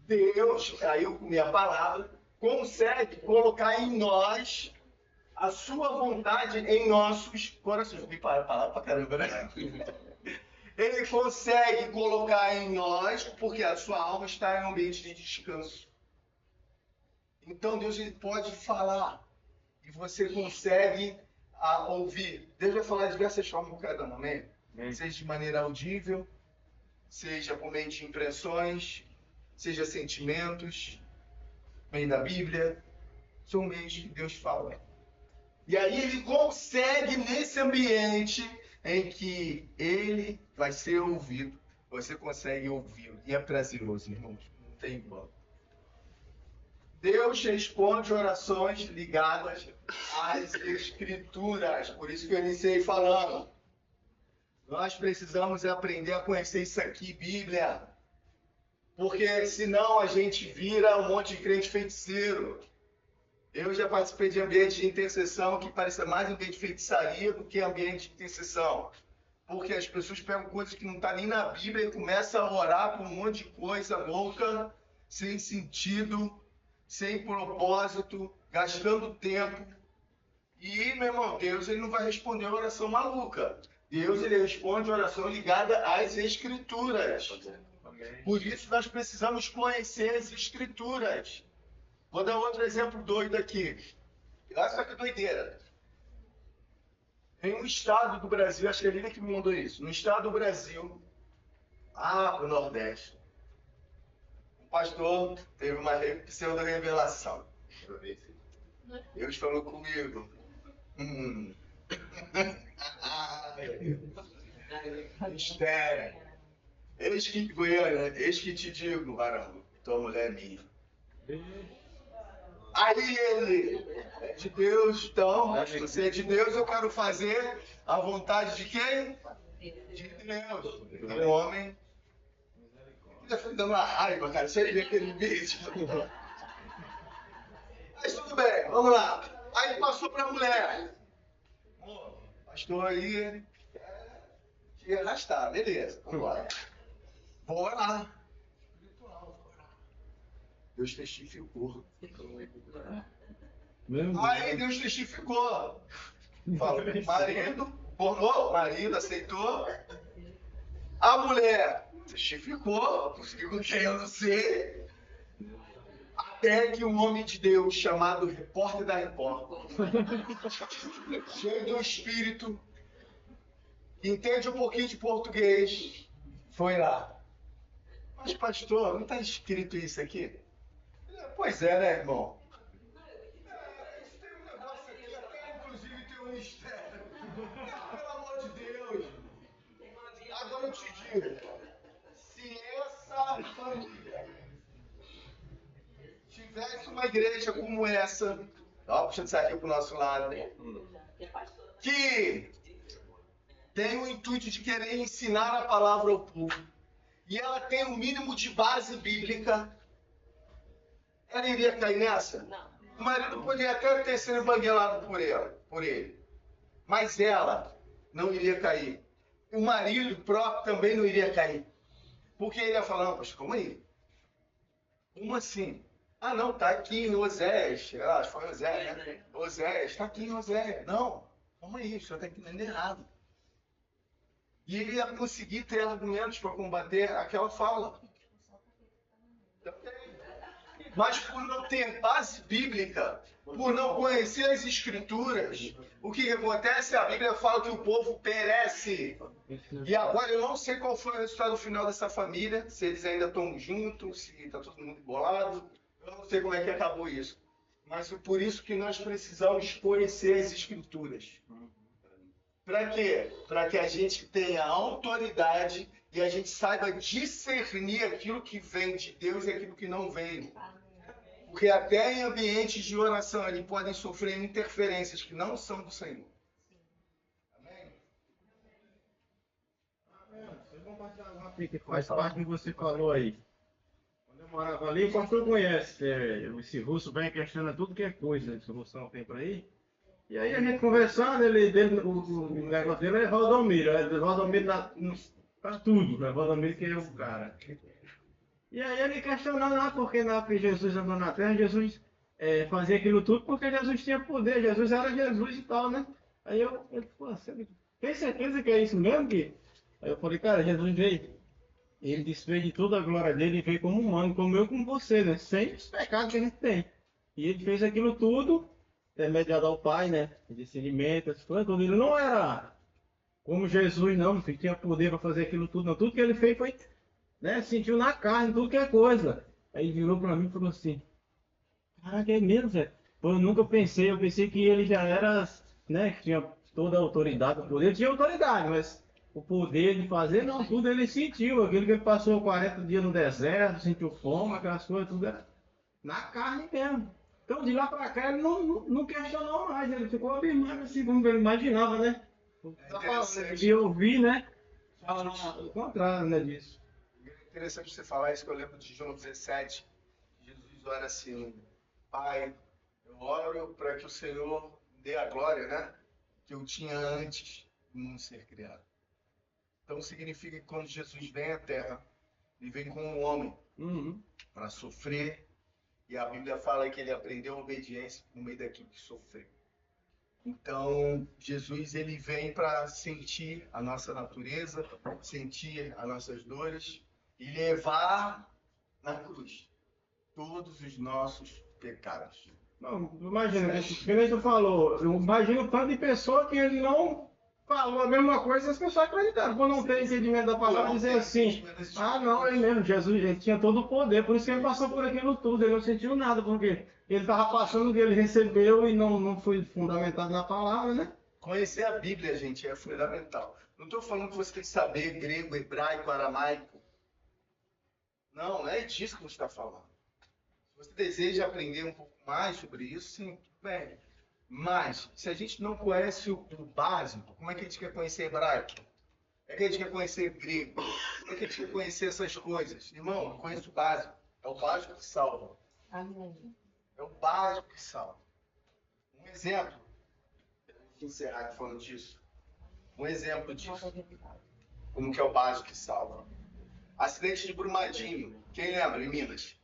Deus, caiu com minha palavra, consegue colocar em nós a sua vontade em nossos corações. Me para a palavra pra caramba, né? Ele consegue colocar em nós, porque a sua alma está em um ambiente de descanso. Então Deus ele pode falar e você consegue ouvir. Deus vai falar de diversas formas por cada momento, seja de maneira audível, seja por meio de impressões, seja sentimentos, meio da Bíblia, são meios que Deus fala. E aí ele consegue nesse ambiente em que ele vai ser ouvido, você consegue ouvi-lo. E é prazeroso, irmãos, não tem igual. Deus responde orações ligadas às Escrituras. Por isso que eu iniciei falando. Nós precisamos aprender a conhecer isso aqui, Bíblia. Porque senão a gente vira um monte de crente feiticeiro. Eu já participei de ambiente de intercessão que parecia mais ambiente de feitiçaria do que ambiente de intercessão. Porque as pessoas pegam coisas que não estão nem na Bíblia e começam a orar por um monte de coisa louca, sem sentido, sem propósito, gastando tempo. E, meu irmão, Deus ele não vai responder a oração maluca. Deus ele responde a oração ligada às Escrituras. Por isso nós precisamos conhecer as Escrituras. Vou dar outro exemplo doido aqui. Olha só que doideira. Em um estado do Brasil, acho que é a Lívia que me mandou isso. No estado do Brasil, para o Nordeste, um pastor teve uma pseudo-revelação. Deus falou comigo. Mistério. Eis que, Goiânia, eis que te digo, varão, tua mulher é minha. Aí ele é de Deus, então, se você é de Deus, eu quero fazer a vontade de quem? De Deus. O homem. Já foi dando uma raiva, cara. Você viu aquele vídeo? Mas tudo bem, vamos lá. Aí ele passou para a mulher. Pastor aí, te arrastar, beleza, vamos embora. Vou orar. Deus testificou. Aí Deus testificou. Falou, marido aceitou. A mulher testificou, conseguiu quem eu não sei. A Até que um homem de Deus chamado Repórter da Repórter, cheio do Espírito, entende um pouquinho de português, foi lá. Mas, pastor, não está escrito isso aqui? Pois é, né, irmão? Isso tem um negócio aqui, até inclusive tem um mistério. Pelo amor de Deus. Agora eu te digo, se essa família tivesse uma igreja como essa, ó, puxa isso aqui pro nosso lado, que tem o intuito de querer ensinar a palavra ao povo, e ela tem um mínimo de base bíblica, ela iria cair nessa? O marido poderia até ter sido banguelado por ele, mas ela não iria cair. O marido próprio também não iria cair. Porque ele ia falar, não, pastor, calma aí. Como assim? Ah, não, tá aqui em Oséias. Acho que foi Oséias, né? Oséias, tá aqui em Oséias. Não, calma aí, o senhor tá entendendo errado. E ele ia conseguir ter argumentos para combater aquela fala. Mas por não ter base bíblica, por não conhecer as escrituras, o que acontece? A Bíblia fala que o povo perece. E agora eu não sei qual foi o resultado final dessa família, se eles ainda estão juntos, se está todo mundo embolado. Eu não sei como é que acabou isso. Mas é por isso que nós precisamos conhecer as escrituras. Para quê? Para que a gente tenha autoridade e a gente saiba discernir aquilo que vem de Deus e aquilo que não vem. Porque até em ambientes de oração eles podem sofrer interferências que não são do Senhor. Amém? Deixa eu compartilhar uma coisa que faz parte do que você falou aí. Quando eu morava ali, o pastor conhece, esse russo vem questionando tudo que é coisa, esse russão tem por aí. E aí a gente conversando, o negócio dele é Valdomiro, Valdomiro pra tudo, né? Valdomiro que é o cara. E aí ele questionando porque na época Jesus andou na terra, Jesus fazia aquilo tudo porque Jesus tinha poder, Jesus era Jesus e tal, né? Aí ele falou, você tem certeza que é isso mesmo? Aí eu falei, cara, Jesus veio, ele desfez de toda a glória dele e veio como humano, como eu, como você, né? Sem os pecados que a gente tem. E ele fez aquilo tudo, intermediado ao Pai, né? Discernimento, essas coisas tudo. Ele não era como Jesus, não, que tinha poder para fazer aquilo tudo, não. Tudo que ele fez foi, né? Sentiu na carne, tudo que é coisa. Aí ele virou para mim e falou assim, caraca, é mesmo, Zé? Eu nunca pensei, eu pensei que ele já era, né? Que tinha toda a autoridade, o poder, tinha autoridade, mas o poder de fazer, não, tudo ele sentiu. Aquilo que ele passou 40 dias no deserto, sentiu fome, aquelas coisas, tudo era na carne mesmo. Então, de lá para cá, ele não questionou mais, ele ficou afirmando assim, como ele imaginava, né? De ouvir, né? Falando o contrário, né, disso. É interessante você falar isso, que eu lembro de João 17, Jesus ora assim, Pai, eu oro para que o Senhor dê a glória, né? Que eu tinha antes do mundo ser criado. Então significa que quando Jesus vem à Terra, ele vem como um homem para sofrer. E a Bíblia fala que ele aprendeu a obediência no meio daquilo que sofreu. Então, Jesus ele vem para sentir a nossa natureza, sentir as nossas dores e levar na cruz todos os nossos pecados. Não, imagina, como tu falou, eu imagino o tanto de pessoa que ele não falou a mesma coisa e as pessoas acreditaram. Quando não tem entendimento da palavra, dizer assim, ah não, ele mesmo, Jesus, ele tinha todo o poder, por isso que ele passou por aquilo tudo, ele não sentiu nada, porque ele estava passando o que ele recebeu e não foi fundamentado na palavra, né? Conhecer a Bíblia, gente, é fundamental. Não estou falando que você tem que saber grego, hebraico, aramaico. Não é disso que a gente está falando. Se você deseja aprender um pouco mais sobre isso, sim, bem. Mas, se a gente não conhece o básico, como é que a gente quer conhecer hebraico? Como é que a gente quer conhecer grego? Como é que a gente quer conhecer essas coisas? Irmão, eu conheço o básico. É o básico que salva. Amém. É o básico que salva. Um exemplo, vou encerrar aqui falando disso. Um exemplo disso. Como que é o básico que salva? Acidente de Brumadinho. Quem lembra? Em Minas.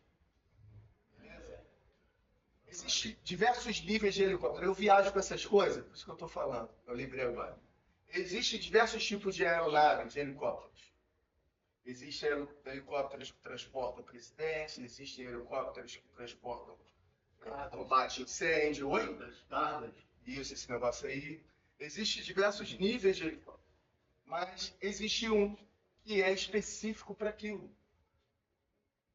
Existem diversos níveis de helicóptero. Eu viajo com essas coisas, por isso que eu estou falando. Eu lembrei agora. Existem diversos tipos de aeronaves, de helicópteros. Existem helicópteros que transportam presidentes, existem helicópteros que transportam combate a incêndio, isso, esse negócio aí. Existem diversos níveis de helicóptero, mas existe um que é específico para aquilo.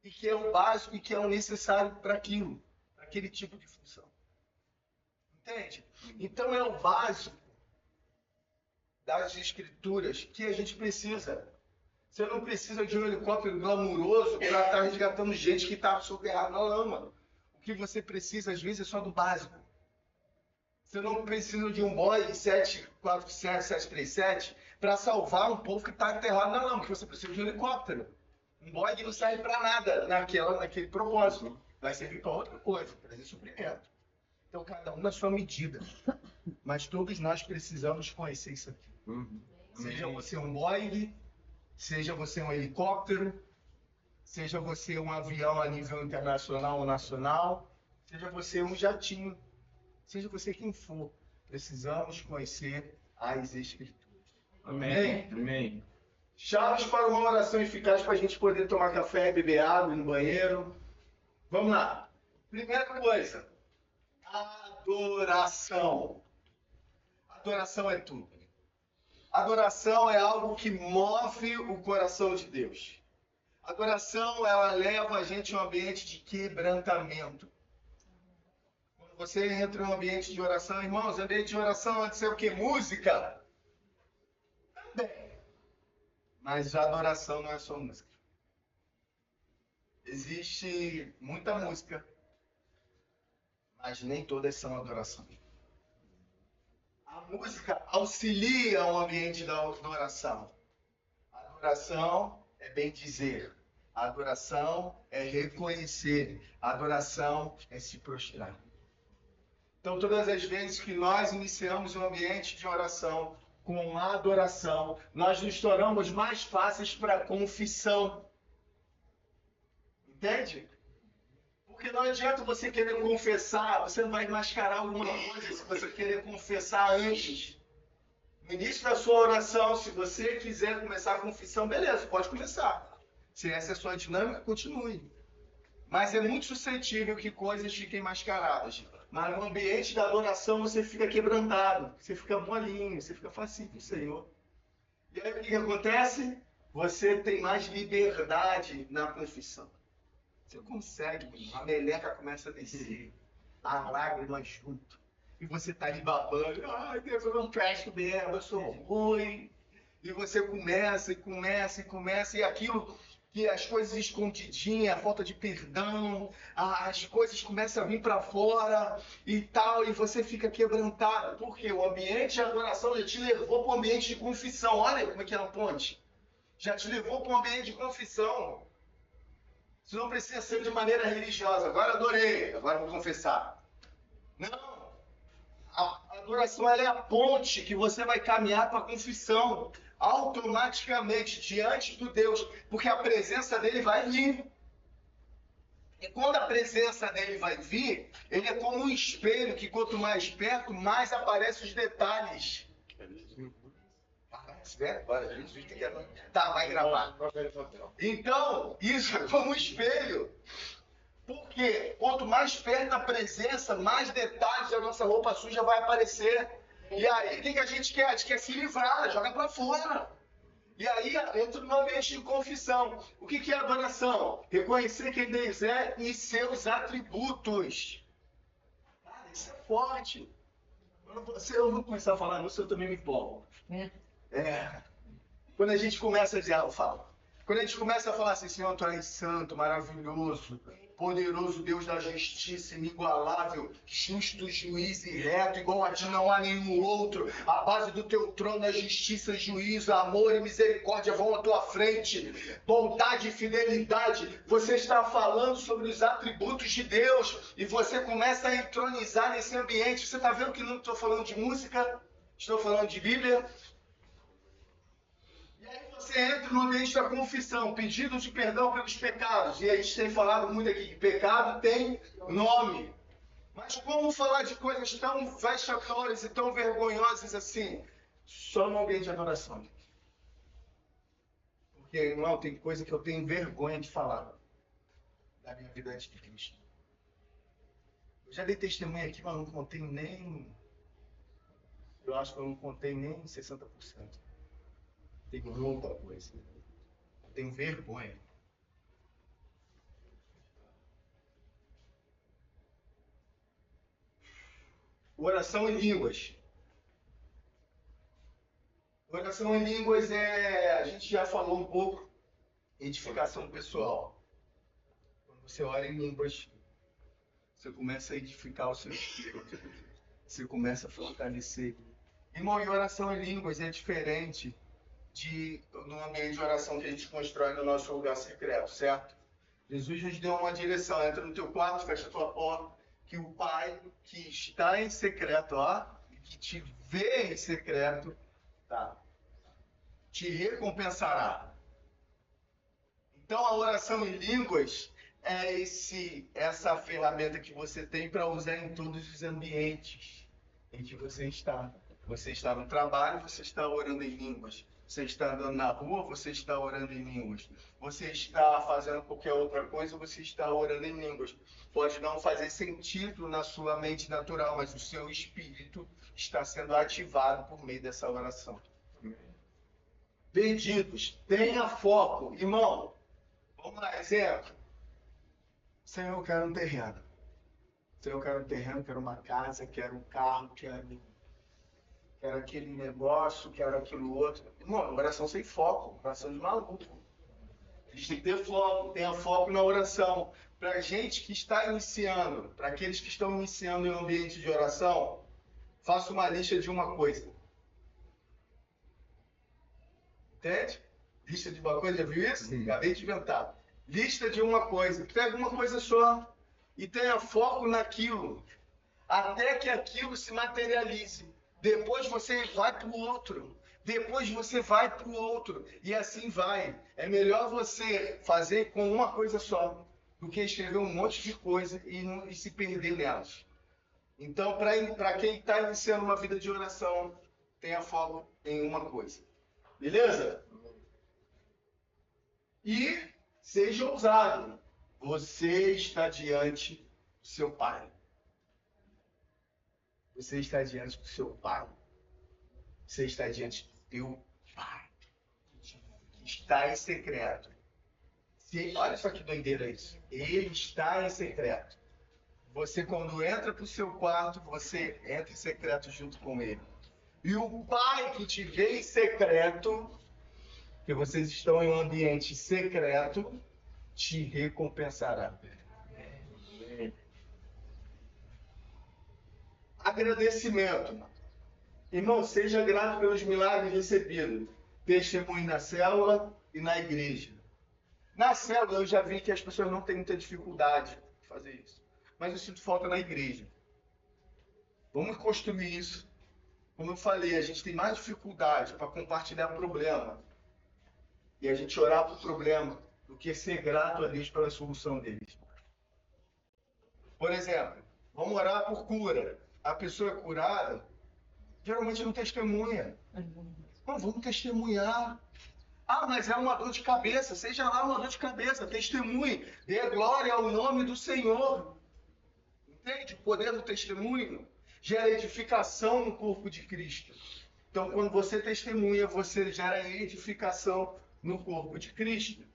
E que é o básico e que é o necessário para aquilo, para aquele tipo de função. Entende? Então é o básico das escrituras que a gente precisa. Você não precisa de um helicóptero glamuroso para estar resgatando gente que está soterrada na lama. O que você precisa, às vezes, é só do básico. Você não precisa de um Boeing 747, 737 para salvar um povo que está enterrado na lama, porque você precisa de um helicóptero. Um Boeing não serve para nada naquele propósito. Vai servir para outra coisa, para trazer suprimento. Então, cada um na sua medida. Mas todos nós precisamos conhecer isso aqui. Seja você um Boeing, seja você um helicóptero, seja você um avião a nível internacional ou nacional, seja você um jatinho, seja você quem for, precisamos conhecer as Escrituras. Amém. Amém. Chaves para uma oração eficaz para a gente poder tomar café, beber água, ir no banheiro. Vamos lá. Primeira coisa, adoração. Adoração é tudo. Adoração é algo que move o coração de Deus. Adoração, ela leva a gente a um ambiente de quebrantamento. Quando você entra em um ambiente de oração, irmãos, ambiente de oração antes é o quê? Música? Também. Mas a adoração não é só música. Existe muita música, mas nem todas são adoração. A música auxilia o ambiente da adoração. A adoração é bem dizer. A adoração é reconhecer. A adoração é se prostrar. Então, todas as vezes que nós iniciamos um ambiente de oração com a adoração, nós nos tornamos mais fáceis para a confissão. Entende? Porque não adianta você querer confessar, você não vai mascarar alguma coisa se você querer confessar antes. No início da sua oração, se você quiser começar a confissão, beleza, pode começar. Se essa é a sua dinâmica, continue. Mas é muito suscetível que coisas fiquem mascaradas. Mas no ambiente da adoração você fica quebrantado, você fica molinho, você fica facinho com o Senhor. E aí o que acontece? Você tem mais liberdade na confissão. Você consegue, a meleca começa a descer, a lágrima junto. E você tá ali babando, ai Deus, eu não presto mesmo, eu sou ruim. E você começa, e aquilo que as coisas escondidinhas, a falta de perdão, as coisas começam a vir para fora e tal, e você fica quebrantado. Porque o ambiente de adoração já te levou para o ambiente de confissão. Olha como é que é a ponte. Já te levou para um ambiente de confissão. Isso não precisa ser de maneira religiosa. Agora adorei, agora vou confessar. Não. A adoração ela é a ponte que você vai caminhar para a confissão. Automaticamente, diante do Deus. Porque a presença dele vai vir. E quando a presença dele vai vir, ele é como um espelho que quanto mais perto, mais aparecem os detalhes. Tá, vai gravar. Então, isso é como um espelho. Porque quanto mais perto da presença, mais detalhes da nossa roupa suja vai aparecer. E aí, o que a gente quer? A gente quer se livrar, joga pra fora. E aí, entra no ambiente de confissão. O que é adoração? Reconhecer quem Deus é e seus atributos. Cara, isso é forte. Eu vou começar a falar nisso, eu também me empolgo. Quando a gente começa a dizer, eu falo. Quando a gente começa a falar assim, Senhor, Tu és santo, maravilhoso, poderoso Deus da justiça, inigualável, justo, juiz e reto, igual a Ti não há nenhum outro. A base do Teu trono é justiça, juízo, amor e misericórdia vão à Tua frente. Bondade e fidelidade. Você está falando sobre os atributos de Deus e você começa a entronizar nesse ambiente. Você está vendo que não estou falando de música? Estou falando de Bíblia? Você entra no ambiente da confissão, pedido de perdão pelos pecados. E a gente tem falado muito aqui que pecado tem nome. Mas como falar de coisas tão vexatórias e tão vergonhosas assim? Só no ambiente de adoração. Porque Porque, irmão, tem coisa que eu tenho vergonha de falar da minha vida antes de Cristo. Eu já dei testemunho aqui, mas não contei nem... Eu acho que eu não contei nem 60%. Tem muita coisa. Eu tenho vergonha. Oração em línguas. Oração em línguas a gente já falou um pouco, edificação pessoal. Quando você ora em línguas, você começa a edificar o seu espírito. Você começa a fortalecer. Irmão, e oração em línguas é diferente no ambiente de oração que a gente constrói no nosso lugar secreto, certo? Jesus nos deu uma direção. Entra no teu quarto, fecha a tua porta, que o Pai que está em secreto, que te vê em secreto, te recompensará. Então a oração em línguas é essa ferramenta que você tem para usar em todos os ambientes em que você está. Você está no trabalho, você está orando em línguas. Você está andando na rua, você está orando em línguas. Você está fazendo qualquer outra coisa, você está orando em línguas. Pode não fazer sentido na sua mente natural, mas o seu espírito está sendo ativado por meio dessa oração. Perdidos, tenha foco. Irmão, vamos lá, exemplo. Senhor, eu quero um terreno. Senhor, eu quero um terreno, quero uma casa, quero um carro, quero aquele negócio, quero aquilo outro. Irmão, oração sem foco, oração de maluco. A gente tem que ter foco, tenha foco na oração. Para gente que está iniciando, para aqueles que estão iniciando em um ambiente de oração, faça uma lista de uma coisa. Entende? Lista de uma coisa, já viu isso? Acabei de inventar. Lista de uma coisa. Pega uma coisa só e tenha foco naquilo, até que aquilo se materialize. Depois você vai para o outro. Depois você vai para o outro. E assim vai. É melhor você fazer com uma coisa só do que escrever um monte de coisa e se perder nelas. Então, para quem está iniciando uma vida de oração, tenha foco em uma coisa. Beleza? E seja ousado. Você está diante do seu Pai. Você está diante do seu Pai. Você está diante do teu Pai. Que está em secreto. Olha só que doideira isso. Ele está em secreto. Você, quando entra para o seu quarto, você entra em secreto junto com ele. E o Pai que te vê em secreto, que vocês estão em um ambiente secreto, te recompensará. Agradecimento. Irmão, seja grato pelos milagres recebidos. Testemunhe na célula e na igreja. Na célula eu já vi que as pessoas não têm muita dificuldade de fazer isso. Mas eu sinto falta na igreja. Vamos construir isso. Como eu falei, a gente tem mais dificuldade para compartilhar o problema. E a gente orar para o problema do que ser grato a Deus pela solução deles. Por exemplo, vamos orar por cura. A pessoa é curada, geralmente não testemunha. Não, vamos testemunhar. Ah, mas é uma dor de cabeça. Seja lá uma dor de cabeça. Testemunhe. Dê glória ao nome do Senhor. Entende? O poder do testemunho gera edificação no corpo de Cristo. Então, quando você testemunha, você gera edificação no corpo de Cristo.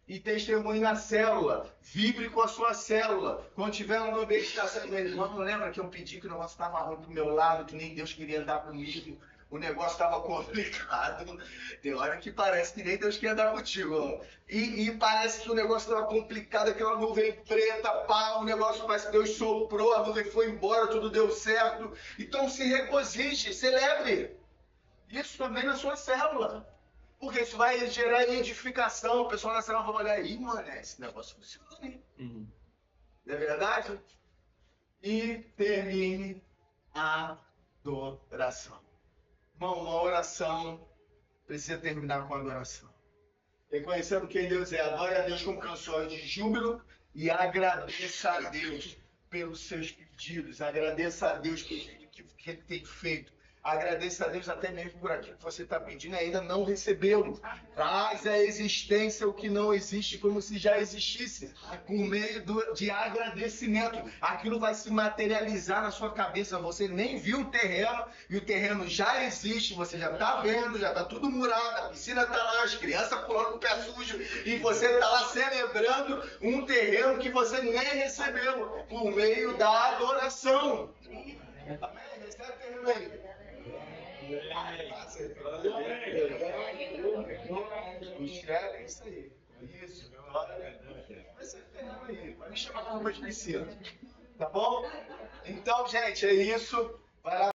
E testemunhe na célula. Vibre com a sua célula. Quando tiver uma meditação, meu irmão, não lembra que eu pedi que o negócio estava ruim do meu lado, que nem Deus queria andar comigo. O negócio estava complicado. Tem hora que parece que nem Deus quer andar contigo. E parece que o negócio estava complicado, aquela nuvem preta, pá, o negócio parece que Deus soprou, a nuvem foi embora, tudo deu certo. Então se regozije, celebre. Isso também na sua célula. Porque isso vai gerar edificação. O pessoal na célula vai olhar aí, mano, esse negócio funciona. Não é verdade? E termine a adoração. Irmão, uma oração precisa terminar com adoração. Reconhecendo quem Deus é. Adore a Deus com canções de júbilo e agradeça a Deus pelos seus pedidos. Agradeça a Deus pelo que Ele tem feito. Agradeça a Deus até mesmo por aquilo que você está pedindo e ainda não recebeu. Traz à existência o que não existe como se já existisse. Por meio de agradecimento. Aquilo vai se materializar na sua cabeça. Você nem viu o terreno e o terreno já existe. Você já está vendo, já está tudo murado. A piscina está lá, as crianças pulando com o pé sujo. E você está lá celebrando um terreno que você nem recebeu. Por meio da adoração. Amém? Recebe o terreno aí. É isso aí. Isso, vai ser terreno aí. Vai me chamar como de piscina. Tá bom? Então, gente, é isso. Vai lá.